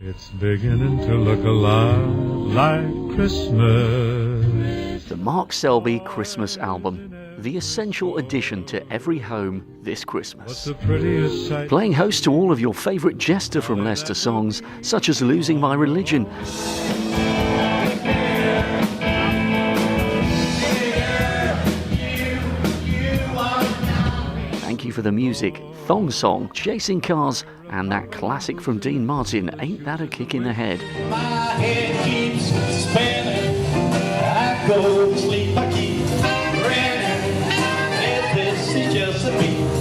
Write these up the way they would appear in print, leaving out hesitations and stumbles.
It's beginning to look a lot like Christmas. The Mark Selby Christmas Album, the essential addition to every home this Christmas. What's the prettiest sight? Playing host to all of your favourite Jester from Leicester songs, such as Losing My Religion, Thank You for the Music, Thong Song, Chasing Cars, and that classic from Dean Martin, Ain't That a Kick in the Head. My head keeps spinning. I go to sleep, I keep grinning. If this is just a beginning,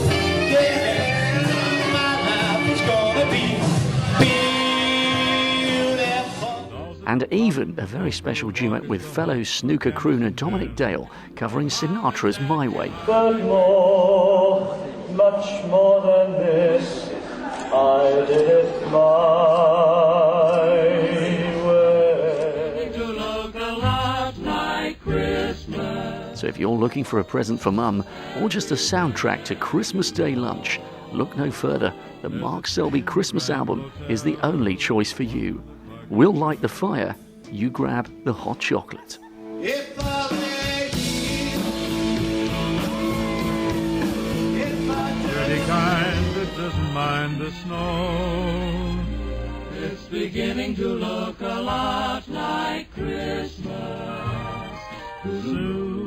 my life is gonna be beautiful. And even a very special duet with fellow snooker crooner Dominic Dale covering Sinatra's My Way. But more, much more than this, I did it my way. To look a lot like Christmas. So if you're looking for a present for Mum or just a soundtrack to Christmas Day lunch, look no further. The Mark Selby Christmas Album is the only choice for you. We'll light the fire, you grab the hot chocolate. If I Pretty kind that doesn't mind the snow. It's beginning to look a lot like Christmas. Soon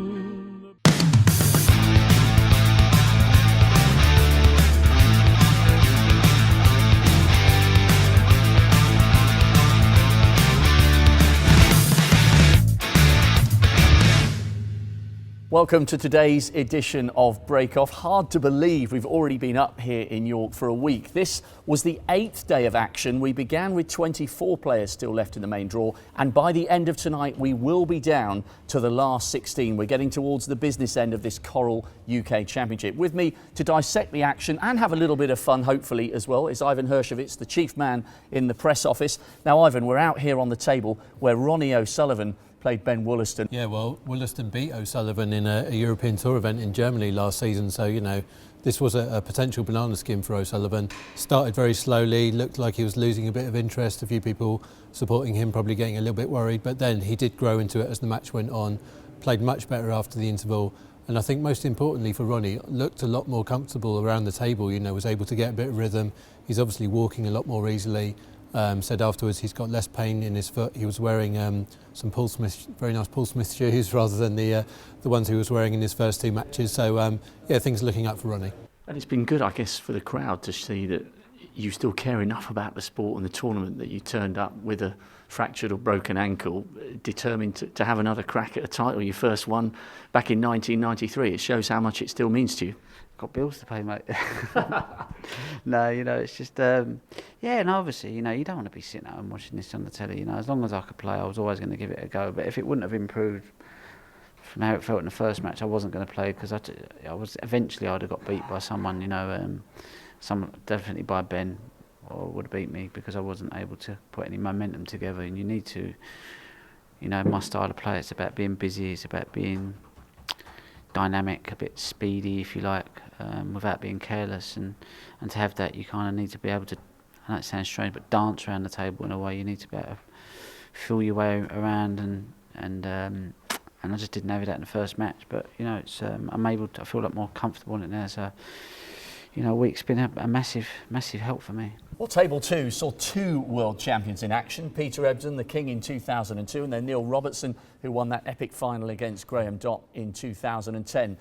Welcome to today's edition of Break Off. Hard to believe we've already been up here in York for a week. This was the 8th day of action. We began with 24 players still left in the main draw, and by the end of tonight we will be down to the last 16. We're getting towards the business end of this Coral UK Championship. With me to dissect the action and have a little bit of fun, hopefully, as well, is Ivan Hershowitz, the chief man in the press office. Now, Ivan, we're out here on the table where Ronnie O'Sullivan played Ben Wollaston. Yeah, well, Wollaston beat O'Sullivan in a European Tour event in Germany last season, so, you know, this was a potential banana skin for O'Sullivan. Started very slowly, looked like he was losing a bit of interest, a few people supporting him probably getting a little bit worried, but then he did grow into it as the match went on, played much better after the interval, and I think most importantly for Ronnie, looked a lot more comfortable around the table, you know, was able to get a bit of rhythm. He's obviously walking a lot more easily. Said afterwards he's got less pain in his foot. He was wearing some Paul Smith, very nice Paul Smith shoes rather than the ones he was wearing in his first two matches. So yeah, things are looking up for Ronnie. And it's been good, I guess, for the crowd to see that you still care enough about the sport and the tournament that you turned up with a fractured or broken ankle, determined to have another crack at a title you first won back in 1993. It shows how much it still means to you. Got bills to pay, mate. No, you know, it's just, yeah, and obviously, you know, you don't want to be sitting at home watching this on the telly, you know. As long as I could play, I was always going to give it a go. But if it wouldn't have improved from how it felt in the first match, I wasn't going to play because eventually I'd have got beat by someone, you know, definitely by Ben, or would have beat me because I wasn't able to put any momentum together. And you need to, you know, my style of play, it's about being busy, it's about being dynamic, a bit speedy if you like, without being careless, and to have that you kind of need to be able to, I know it sounds strange, but dance around the table in a way. You need to be able to feel your way around, and I just didn't have that in the first match, but you know, it's I feel a lot more comfortable in it now, so you know, a week's been a massive help for me. Well, Table 2 saw two world champions in action. Peter Ebdon, the king, in 2002, and then Neil Robertson, who won that epic final against Graham Dott in 2010.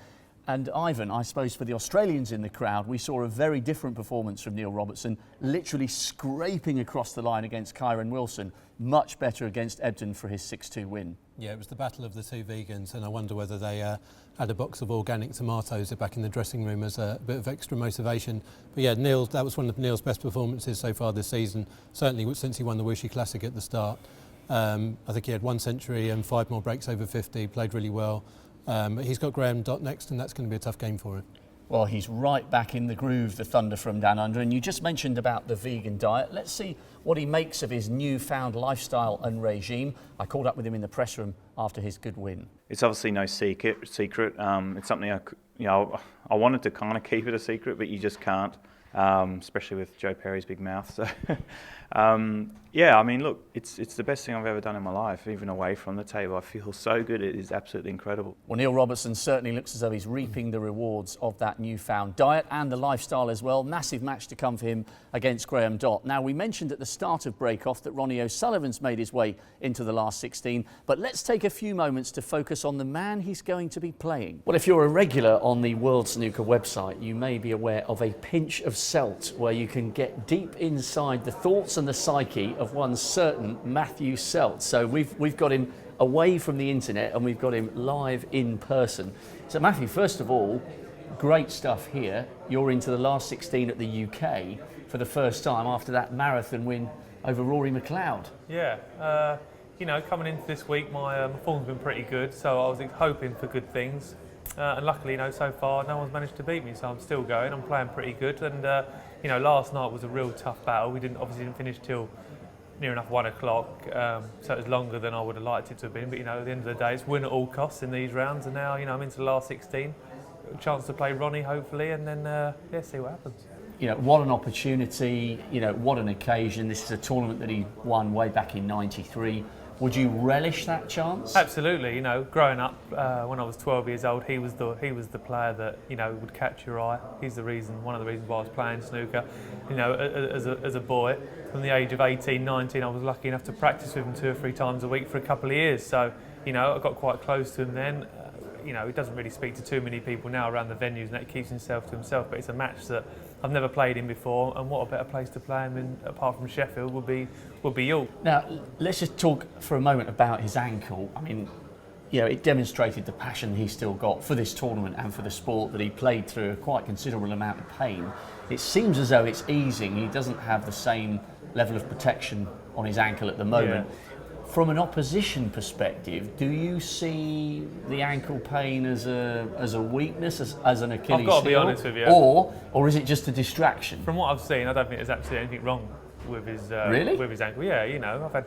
And Ivan, I suppose for the Australians in the crowd, we saw a very different performance from Neil Robertson, literally scraping across the line against Kyron Wilson. Much better against Ebdon for his 6-2 win. Yeah, it was the battle of the two vegans, and I wonder whether they had a box of organic tomatoes back in the dressing room as a bit of extra motivation. But yeah, that was one of Neil's best performances so far this season, certainly since he won the Wuxi Classic at the start. I think he had 1 century and 5 more breaks over 50, played really well. He's got Graham Dott next, and that's going to be a tough game for him. Well, he's right back in the groove, the Thunder from Down Under. And you just mentioned about the vegan diet. Let's see what he makes of his newfound lifestyle and regime. I caught up with him in the press room after his good win. It's obviously no secret. It's something I wanted to kind of keep it a secret, but you just can't, especially with Joe Perry's big mouth. So Yeah, I mean, look, it's the best thing I've ever done in my life, even away from the table. I feel so good. It is absolutely incredible. Well, Neil Robertson certainly looks as though he's reaping the rewards of that newfound diet and the lifestyle as well. Massive match to come for him against Graham Dott. Now, we mentioned at the start of Break-Off that Ronnie O'Sullivan's made his way into the last 16, but let's take a few moments to focus on the man he's going to be playing. Well, if you're a regular on the World Snooker website, you may be aware of a pinch of Selt, where you can get deep inside the thoughts and the psyche of one certain Matt Selt. So we've got him away from the internet and we've got him live in person. So Matthew, first of all, great stuff here. You're into the last 16 at the UK for the first time after that marathon win over Rory McLeod. Yeah, you know, coming into this week, my form's been pretty good, so I was hoping for good things. And luckily, you know, so far no one's managed to beat me, so I'm still going. I'm playing pretty good, and you know, last night was a real tough battle. We obviously didn't finish till near enough 1 o'clock, so it was longer than I would have liked it to have been. But you know, at the end of the day, it's win at all costs in these rounds, and now, you know, I'm into the last 16. A chance to play Ronnie, hopefully, and then yeah, see what happens. You know, what an opportunity, you know, what an occasion. This is a tournament that he won way back in '93. Would you relish that chance? Absolutely. You know, growing up when I was 12 years old, he was the player that, you know, would catch your eye. He's the reason, one of the reasons why I was playing snooker. You know, as a boy, from the age of 18, 19, I was lucky enough to practice with him 2 or 3 times a week for a couple of years. So, you know, I got quite close to him then. You know, he doesn't really speak to too many people now around the venues, and that keeps himself to himself. But it's a match that I've never played in before, and what a better place to play him in, apart from Sheffield, would be York. Now, let's just talk for a moment about his ankle. I mean, you know, it demonstrated the passion he still got for this tournament and for the sport, that he played through a quite considerable amount of pain. It seems as though it's easing. He doesn't have the same level of protection on his ankle at the moment. Yeah. From an opposition perspective, do you see the ankle pain as a weakness, as an Achilles heel? I've got to be honest with you. Or is it just a distraction? From what I've seen, I don't think there's absolutely anything wrong with his with his ankle. Yeah, you know, I've had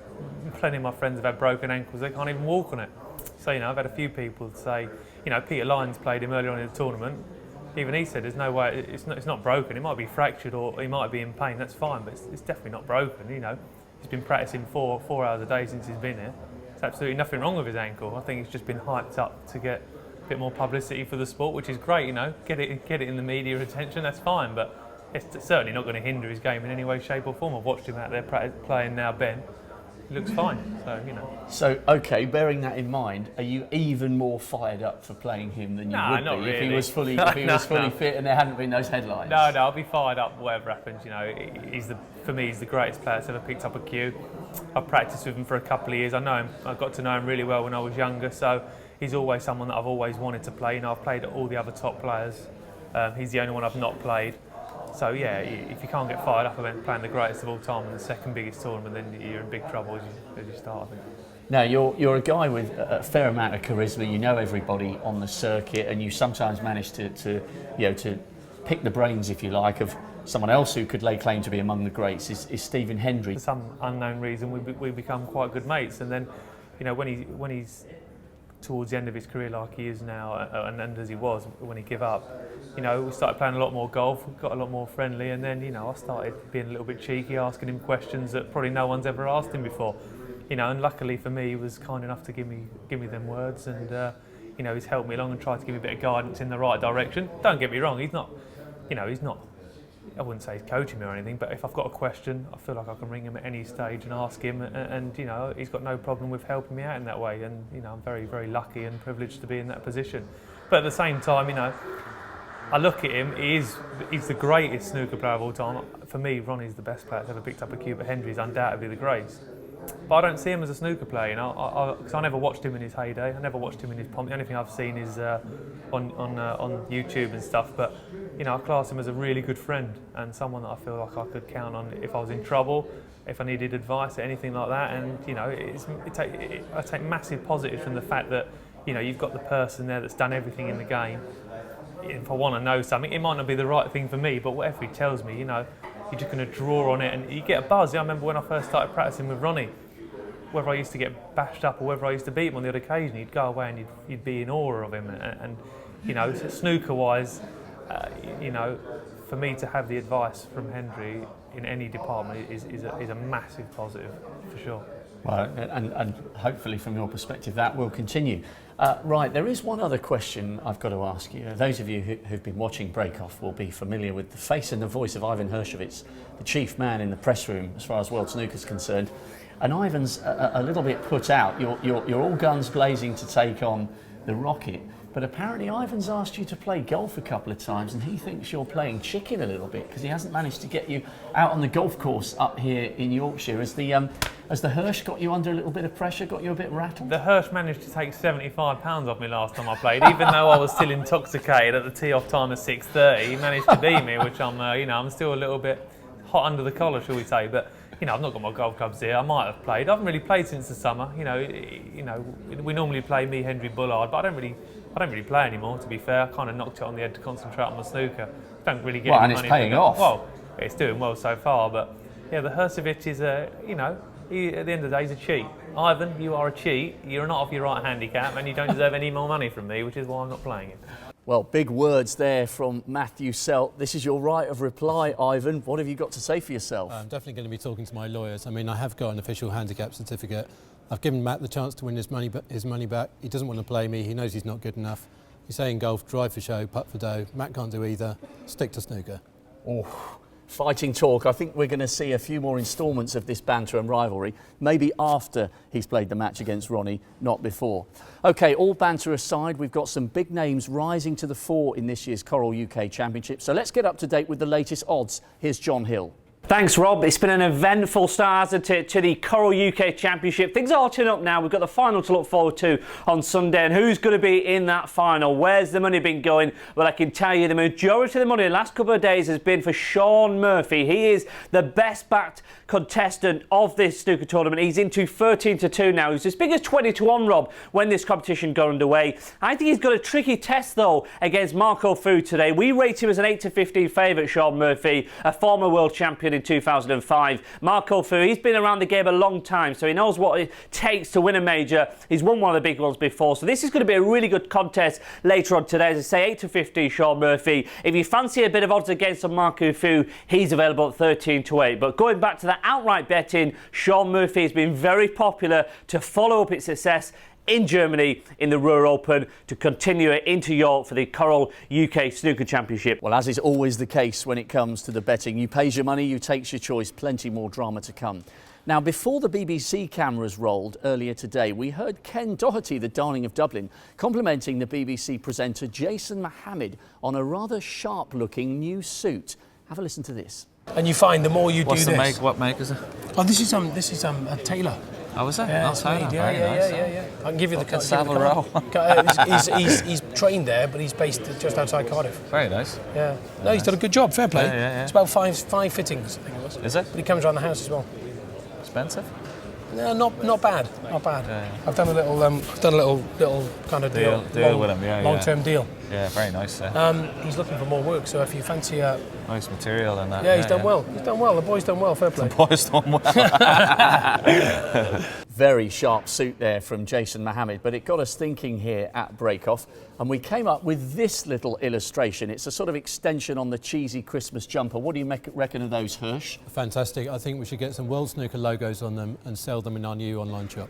plenty of my friends have had broken ankles. They can't even walk on it. So, you know, I've had a few people say, you know, Peter Lyons played him earlier on in the tournament. Even he said, there's no way, it's not broken. It might be fractured or he might be in pain. That's fine, but it's definitely not broken. You know, he's been practicing 4 hours a day since he's been here. There's absolutely nothing wrong with his ankle. I think he's just been hyped up to get a bit more publicity for the sport, which is great. You know, get it in the media attention. That's fine, but it's certainly not going to hinder his game in any way, shape, or form. I've watched him out there playing now, Ben. He looks fine, so, you know. So, okay, bearing that in mind, are you even more fired up for playing him than you would be not really. if he was fully fit and there hadn't been those headlines? No, I'll be fired up whatever happens. You know, for me, he's the greatest player that's ever picked up a cue. I've practiced with him for a couple of years. I know him. I got to know him really well when I was younger, so he's always someone that I've always wanted to play. You know, I've played all the other top players. He's the only one I've not played. So yeah, if you can't get fired up about playing the greatest of all time in the second biggest tournament, then you're in big trouble as you start, I think. Now, you're a guy with a fair amount of charisma. You know everybody on the circuit, and you sometimes manage to pick the brains, if you like, of someone else who could lay claim to be among the greats. Is Stephen Hendry. For some unknown reason, we become quite good mates, and then, you know, when he's towards the end of his career like he is now, and as he was when he gave up, you know, we started playing a lot more golf, got a lot more friendly, and then, you know, I started being a little bit cheeky, asking him questions that probably no one's ever asked him before, you know, and luckily for me, he was kind enough to give me them words, and you know, he's helped me along and tried to give me a bit of guidance in the right direction. Don't get me wrong, he's not, I wouldn't say he's coaching me or anything, but if I've got a question, I feel like I can ring him at any stage and ask him, and you know, he's got no problem with helping me out in that way, and you know, I'm very, very lucky and privileged to be in that position. But at the same time, you know, I look at him, he's the greatest snooker player of all time. For me, Ronnie's the best player that's ever picked up a cue, but Hendry's undoubtedly the greatest. But I don't see him as a snooker player, you know, because I never watched him in his heyday. I never watched him in his pomp. The only thing I've seen is on YouTube and stuff. But you know, I class him as a really good friend and someone that I feel like I could count on if I was in trouble, if I needed advice or anything like that. And you know, I take massive positives from the fact that, you know, you've got the person there that's done everything in the game. If I want to know something, it might not be the right thing for me, but whatever he tells me, you know, you're just going to draw on it and you get a buzz. I remember when I first started practicing with Ronnie, whether I used to get bashed up or whether I used to beat him on the odd occasion, he'd go away and you'd be in awe of him. And you know, snooker-wise, you know, for me to have the advice from Hendry in any department is a massive positive for sure. Well, and hopefully from your perspective that will continue. Right, there is one other question I've got to ask you. Those of you who've been watching Break Off will be familiar with the face and the voice of Ivan Hershkovich, the chief man in the press room as far as World Snooker is concerned. And Ivan's a little bit put out. You're all guns blazing to take on the Rocket. But apparently Ivan's asked you to play golf a couple of times and he thinks you're playing chicken a little bit because he hasn't managed to get you out on the golf course up here in Yorkshire. Has the Hirsch got you under a little bit of pressure, got you a bit rattled? The Hirsch managed to take £75 off me last time I played, even though I was still intoxicated at the tee-off time of 6:30. He managed to beat me, which I'm still a little bit hot under the collar, shall we say. But I've not got my golf clubs here. I might have played. I haven't really played since the summer. We normally play me, Henry, Bullard, but I don't really play anymore. To be fair, I kind of knocked it on the head to concentrate on my snooker. Don't really get any money. And it's paying off. Well, it's doing well so far, but yeah, the Hershkovich is at the end of the day, he's a cheat. Ivan, you are a cheat. You're not off your right handicap, and you don't deserve any more money from me, which is why I'm not playing it. Well, big words there from Matt Selt. This is your right of reply, Ivan. What have you got to say for yourself? I'm definitely going to be talking to my lawyers. I mean, I have got an official handicap certificate. I've given Matt the chance to win his money back. He doesn't want to play me. He knows he's not good enough. He's saying golf, drive for show, putt for dough. Matt can't do either. Stick to snooker. Oh, fighting talk. I think we're going to see a few more instalments of this banter and rivalry, maybe after he's played the match against Ronnie, not before. OK, all banter aside, we've got some big names rising to the fore in this year's Coral UK Championship. So let's get up to date with the latest odds. Here's John Hill. Thanks, Rob. It's been an eventful start, hasn't it, to the Coral UK Championship. Things are turning up now. We've got the final to look forward to on Sunday. And who's going to be in that final? Where's the money been going? Well, I can tell you the majority of the money in the last couple of days has been for Shaun Murphy. He is the best-backed contestant of this snooker tournament. He's into 13-2 now. He's as big as 20-1, Rob, when this competition got underway. I think he's got a tricky test, though, against Marco Fu today. We rate him as an 8-15 favourite, Shaun Murphy, a former world champion in 2005. Marco Fu, he's been around the game a long time, so he knows what it takes to win a major. He's won one of the big ones before, so this is going to be a really good contest later on today. As I say, 8-15 Shaun Murphy. If you fancy a bit of odds against Marco Fu, he's available at 13-8. But going back to the outright betting, Shaun Murphy has been very popular to follow up its success in Germany in the Ruhr Open to continue it into York for the Coral UK Snooker Championship. Well, as is always the case when it comes to the betting, you pays your money, you takes your choice. Plenty more drama to come. Now, before the BBC cameras rolled earlier today, we heard Ken Doherty, the darling of Dublin, complimenting the BBC presenter Jason Mohammed on a rather sharp-looking new suit. Have a listen to this. And you find the more you What's do the this... Make? What make is it? Oh, this is a tailor. Oh, is it? Yeah, Not it's tailor. made, Very nice. yeah. I can give you the... Fucking Savile he's trained there, but he's based just outside Cardiff. Very nice. Yeah. No, he's done a good job, fair play. Yeah. It's about five fittings, I think it was. Is it? But he comes around the house as well. Expensive? No, not bad. Yeah. I've done a little kind of deal with him, long-term deal. Yeah, very nice. He's looking for more work, so if you fancy nice material and that. yeah, he's done well. He's done well. The boy's done well, fair play. The boy's done well. Very sharp suit there from Jason Mohammed, but it got us thinking here at Breakoff, and we came up with this little illustration. It's a sort of extension on the cheesy Christmas jumper. What do you reckon of those, Hirsch? Fantastic. I think we should get some World Snooker logos on them and sell them in our new online shop.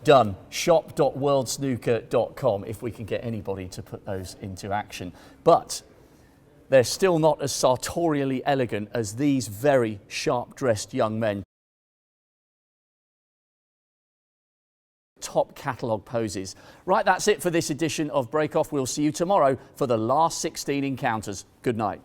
Done. Shop.worldsnooker.com, if we can get anybody to put those into action. But they're still not as sartorially elegant as these very sharp-dressed young men. Top catalogue poses. Right, that's it for this edition of Breakoff. We'll see you tomorrow for the last 16 encounters. Good night.